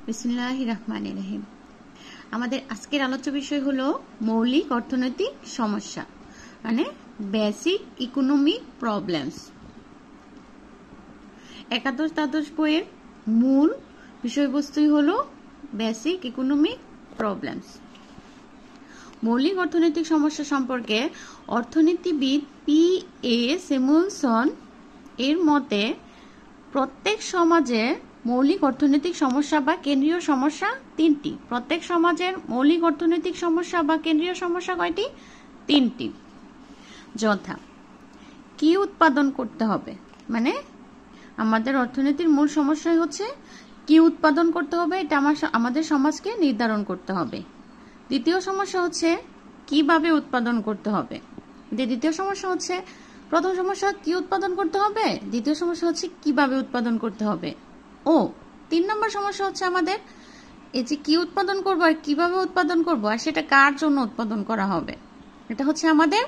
বিসমিল্লাহির রহমানির রহিম। আমাদের আজকের আলোচ্য বিষয় হলো মৌলিক অর্থনৈতিক সমস্যা, মানে বেসিক ইকোনমিক প্রবলেমস। একাদশ দ্বাদশ বইয়ের মূল বিষয়বস্তুই হলো বেসিক ইকোনমিক প্রবলেমস। মৌলিক অর্থনৈতিক সমস্যা সম্পর্কে অর্থনীতিবিদ পি.এ. স্যামুয়েলসন এর মতে প্রত্যেক সমাজে মৌলিক অর্থনৈতিক সমস্যা বা কেন্দ্রীয় সমস্যা তিনটি। প্রত্যেক সমাজের মৌলিক অর্থনৈতিক সমস্যা বা কেন্দ্রীয় সমস্যা কয়টি? তিনটি। যথা, কি উৎপাদন করতে হবে, মানে আমাদের অর্থনীতির মূল সমস্যাই হচ্ছে কি উৎপাদন করতে হবে, এটা আমাদের সমাজকে নির্ধারণ করতে হবে। দ্বিতীয় সমস্যা হচ্ছে কিভাবে উৎপাদন করতে হবে। দ্বিতীয় সমস্যা হচ্ছে, প্রথম সমস্যা কি উৎপাদন করতে হবে, দ্বিতীয় সমস্যা হচ্ছে কিভাবে উৎপাদন করতে হবে। ও 3 নম্বর সমস্যা হচ্ছে আমাদের এই যে কি উৎপাদন করব আর কিভাবে উৎপাদন করব আর সেটা কার জন্য উৎপাদন করা হবে। এটা হচ্ছে আমাদের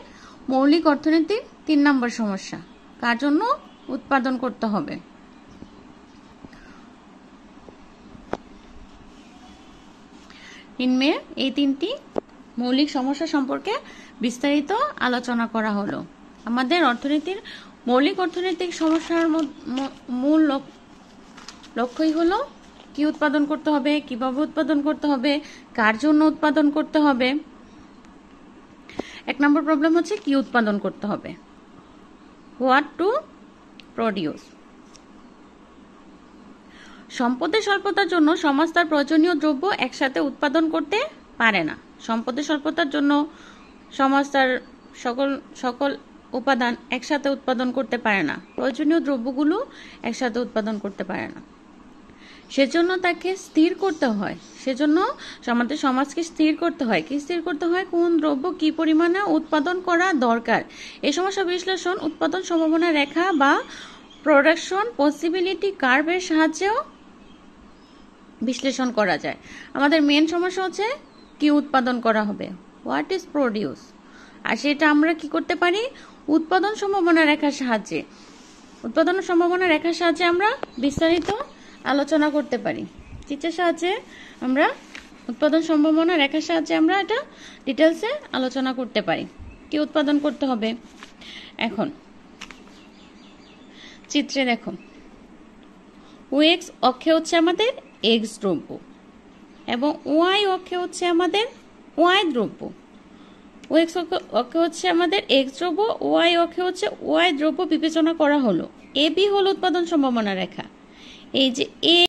মৌলিক অর্থনীতির 3 নম্বর সমস্যা, কার জন্য উৎপাদন করতে হবে। নিম্নে এই 3টি মৌলিক সমস্যা সম্পর্কে বিস্তারিত আলোচনা করা হলো। আমাদের অর্থনীতির মৌলিক অর্থনৈতিক সমস্যার মূল লক্ষ্যই হলো কি উৎপাদন করতে হবে, কিভাবে উৎপাদন করতে হবে, কার জন্য উৎপাদন করতে হবে। 1 নম্বর প্রবলেম হচ্ছে কি উৎপাদন করতে হবে, হোয়াট টু প্রডিউস। সম্পদের স্বল্পতার জন্য সমাজ তার প্রয়োজনীয় দ্রব্য একসাথে উৎপাদন করতে পারে না। সম্পদের স্বল্পতার জন্য সমাজ তার সকল উপাদান একসাথে উৎপাদন করতে পারে না, প্রয়োজনীয় দ্রব্যগুলো একসাথে উৎপাদন করতে পারে না। সেজন্য তাকে স্থির করতে হয়, সেজন্য আমাদের সমাজকে স্থির করতে হয়। কি স্থির করতে হয়? কোন দ্রব্য কি পরিমাণে উৎপাদন করা দরকার। এই সমস্যা বিশ্লেষণ উৎপাদন সম্ভাবনা রেখা বা প্রোডাকশন পসিবিলিটি কার্ভের সাহায্যেও বিশ্লেষণ করা যায়। আমাদের মেন সমস্যা হচ্ছে কি উৎপাদন করা হবে, হোয়াট ইজ প্রডিউস, আর সেটা আমরা কি করতে পারি? উৎপাদন সম্ভাবনা রেখার সাহায্যে, উৎপাদন সম্ভাবনা রেখার সাহায্যে আমরা বিস্তারিত আলোচনা করতে পারি। চিত্রের সাহায্যে আমরা উৎপাদন সম্ভাবনা রেখার সাহায্যে আমরা এটা ডিটেলসে আলোচনা করতে পারি কি উৎপাদন করতে হবে। এখন চিত্রে দেখো, ওএক্স অক্ষে হচ্ছে আমাদের এক্স দ্রব্য এবং ওয়াই অক্ষে হচ্ছে আমাদের ওয়াই দ্রব্য। ওএক্স অক্ষে হচ্ছে আমাদের এক্স দ্রব্য, ওয়াই অক্ষে হচ্ছে ওয়াই দ্রব্য বিবেচনা করা হলো। এবি হলো উৎপাদন সম্ভাবনা রেখা। এই যে